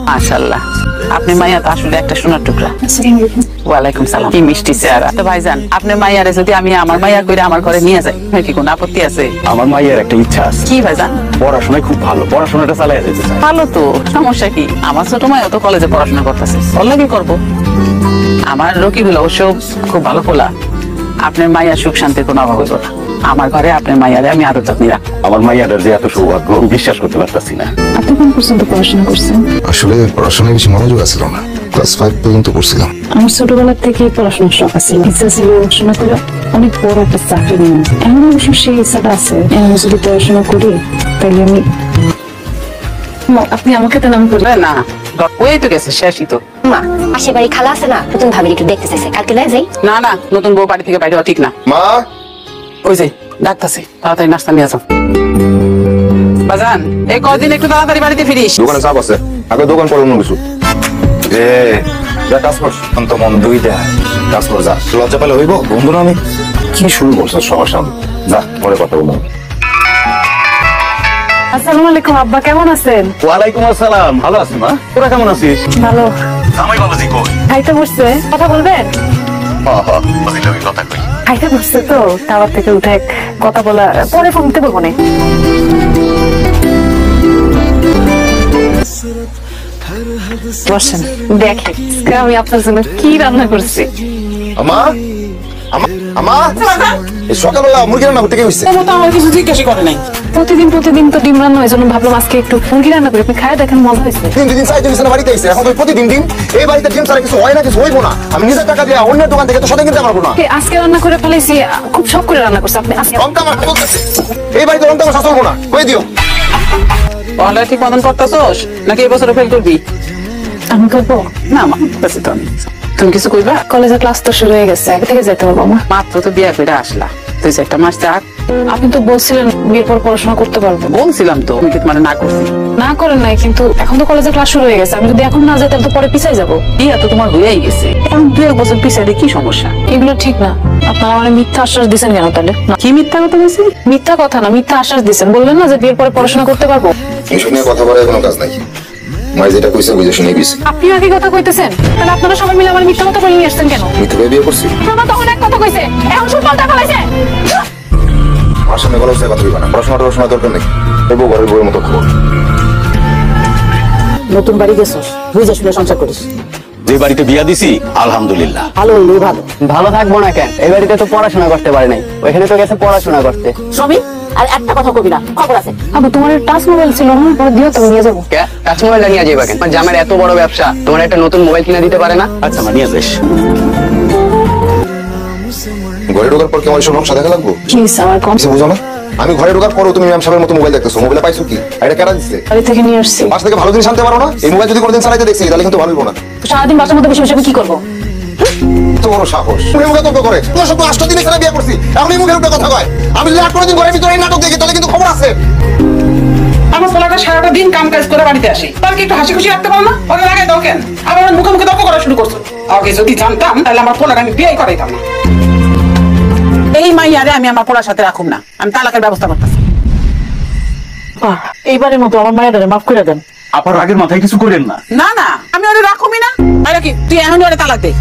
মাশাআল্লাহ, আপনি মাইয়া তো আসলে একটা সোনার টুকরা। ওয়ালাইকুম সালাম। কি মিষ্টি চেহারা। তো ভাইজান, আপনি মাইয়ারে যদি আমি আমার মাইয়া কইরা আমার ঘরে নিয়ে যাই, কি কোনো আপত্তি আছে? আমার মাইয়ার একটা ইচ্ছা আছে। কি ভাইজান? পড়াশোনায় খুব ভালো, পড়াশোনাটা চালিয়ে যেতে চায়। ভালো তো, সমস্যা কি? আমার ছোট মাইয়া তো কলেজে পড়াশোনা করতেছে, ওর লাগি করবো। আমার রকিবুল অবশ্য খুব ভালো পোলা। আপনার মাইয়ার সুখ শান্তির কোনো অভাব হইব না। আমার ঘরে আপনার মাইয়ারে আমি আরো যত্ন রাখবো। আমার মাইয়াটার যে এত সৌভাগ্য, বিশ্বাস করতে পারতাছি না। আপনি কোন পর্যন্ত পড়াশোনা করছেন? আসলে পড়াশোনায় বেশি মনোযোগ আছিল না, ক্লাস 5 পর্যন্ত পড়ছিলাম। আমার ছোটবেলা থেকে পড়াশোনার শখ আছে, ইচ্ছা ছিল পড়াশোনা করে অনেক বড় একটা চাকরি নিয়ে। এখন অবশ্য সেই ইচ্ছাটা আছে, আমি যদি পড়াশোনা করি তাহলে আমি। আপনি আমাকে তো নাম করবেন না, ওই তো গেছে, শেষই তো। মা, পাশের বাড়ি খালা আছে না, নতুন ভাবি একটু দেখতে চাইছে, কালকে না যাই? না না, নতুন বউ বাড়ি থেকে বাইরে হওয়া ঠিক না। মা, ওই যে ডাকতাছে, তাড়াতাড়ি নাস্তা নিয়ে যাও। বাজান, এই কদিন একটু তাড়াতাড়ি বাড়িতে ফিরিস। দোকানে চাপ আছে, আগে দোকান পর অন্য কিছু। যা কাজ কর, তো মন দুইটা কাজ কর, যা। লজ্জা পেলে হইব? বন্ধু না আমি। কি শুরু করছো সবার সামনে? যা, পরে কথা বলবো। আসসালামু আলাইকুম আব্বা, কেমন আছেন? ওয়ালাইকুম আসসালাম। ভালো আছি মা, তোরা কেমন আছিস? ভালো। জামাই বাবাজি কই? খাইতে বসছে, কথা বলবেন? কথা কই। খাইতে বসছে তো, টাওয়ার থেকে উঠে কথা বলা, পরে ফোন দিতে বলবো না। বসেন, দেখে আমি আপনার জন্য কি রান্না করছি। আমা, আমা, সকালবেলা মুরগি রান্না করতে গেছে। আমার কিছু জিজ্ঞাসা করে নাই। প্রতিদিন তো ডিম রান্না হয়, জন্য ভাবলাম আজকে একটু মুরগি রান্না করি। আপনি খায় দেখেন, মজা হয়েছে। দিন চাইতে গেছে না, বাড়িতে এসে এখন তো প্রতিদিন দিন এই বাড়িতে ডিম ছাড়া কিছু হয় না, কিছু হইবো না। আমি নিজের টাকা দিয়ে অন্যের দোকান থেকে তো সাথে কিনতে পারবো না। আজকে রান্না করে ফেলেছি, খুব শখ করে রান্না করছি। আপনি আজকে রংটা আমার বলতেছে, এই বাড়িতে রংটা আমার শাসন না, কই দিও। পড়ালেখা ঠিক মতন করতেছস নাকি এবছর ফেল করবি? আমি করবো না মা, কাছে তো তুমি কিছু কইবা? কলেজের ক্লাস তো শুরু হয়ে গেছে, আগে থেকে যেতে পারবো মা। মাত্র তো বিয়া করে আসলা, তুই একটা মাস থাক। আপনি তো বলছিলেন বিয়ের পর পড়াশোনা করতে পারবো। বলছিলাম তো, আমি কি তোমার না করছি? না করেন নাই, কিন্তু এখন তো কলেজের ক্লাস শুরু হয়ে গেছে। আমি যদি এখন না যাই তাহলে তো পরে পিছাই যাবো। বিয়া তো তোমার হয়েই গেছে, এখন 2 বছর পিছাইলে কি সমস্যা? এগুলো ঠিক না। আপনারা আমার মিথ্যা আশ্বাস দিচ্ছেন কেন তাহলে? কি মিথ্যা কথা বলছি? মিথ্যা কথা না, মিথ্যা আশ্বাস দিচ্ছেন। বললেন না যে বিয়ের পরে পড়াশোনা করতে পারবো। এইসব নিয়ে কথা বলার কোনো কাজ নাই। মাই যেটা কইছে বুঝে শুনে গেছি। আপনি আগে কথা কইতেছেন, তাহলে আপনারা সবাই মিলে আমার মিথ্যা কথা বলে নিয়ে আসছেন কেন? মিথ্যে বিয়ে করছি। মামা তো অনেক কথা কইছে, এখন সব পাল্টা ফেলাইছে। আমার সামনে গলা উঁচায় কথা বলবা না। পড়াশোনা দরকার নেই, তবু ঘরের বউয়ের মতো খবর। নতুন বাড়ি গেছো, বুঝে শুনে সংসার করিস। যে বাড়িতে বিয়া দিছি আলহামদুলিল্লাহ। ভালো হইলেই ভালো। ভালো থাকবো না কেন? এই বাড়িতে তো পড়াশোনা করতে পারে নাই, ওইখানে তো গেছে পড়াশোনা করতে। সবই আর একটা কথা কবি না, খবর আছে। আবু, তোমার টাচ মোবাইল ছিল না, পরে দিও তো নিয়ে যাবো। টাচ মোবাইল নিয়ে যাইবা কেন? আমার জামার এত বড় ব্যবসা, তোমার একটা নতুন মোবাইল কিনে দিতে পারে না? আচ্ছা মা, নিয়ে যাস। ঘরে ঢোকার পর কি আমার সব নকশা দেখা লাগবো? প্লিজ আমার কম। কিছু বুঝো না? আমি ঘরে ঢোকার পরও তুমি ম্যাম সাহেবের মতো মোবাইল দেখতেছো। মোবাইলে পাইছো কি? এটা কেনা দিচ্ছে? বাড়ি থেকে নিয়ে আসছি। পাশ থেকে ভালো জিনিস আনতে পারো না? এই মোবাইল যদি কোনোদিন চালাইতে দেখছি তাহলে কিন্তু ভালো হইবো না। সারাদিন বাসার মধ্যে বসে বসে আমি কি করবো? তো বড় সাহস, তুমি মুখে তর্ক করে। তোমার সব 8 দিন এখানে বিয়ে করছি, এখন এই মুখের উপরে কথা কয়। আমি যদি 8 দিন ঘরের ভিতরে এই নাটক দেখি তাহলে কিন্তু খবর আছে। আমার পোলাটা সারাটা দিন কাম কাজ করে বাড়িতে আসে, তার কি একটু হাসি খুশি রাখতে পারো না? ওকে লাগাই দাও কেন? আবার মুখে মুখে তর্ক করা শুরু করছো। আগে যদি জানতাম তাহলে আমার পোলাটা আমি বিয়ে করাইতাম না। এই মাইয়ারে আমি আমার পোলার সাথে রাখুম না, আমি তালাকের ব্যবস্থা করতেছি। এইবারের মতো আমার মায়ের মাফ করে দেন। আপার আগের মাথায় কিছু করেন না। না না, আমি ওরে রাখুমই না। তাহলে কি তুই এখন ওরে তালাক দে।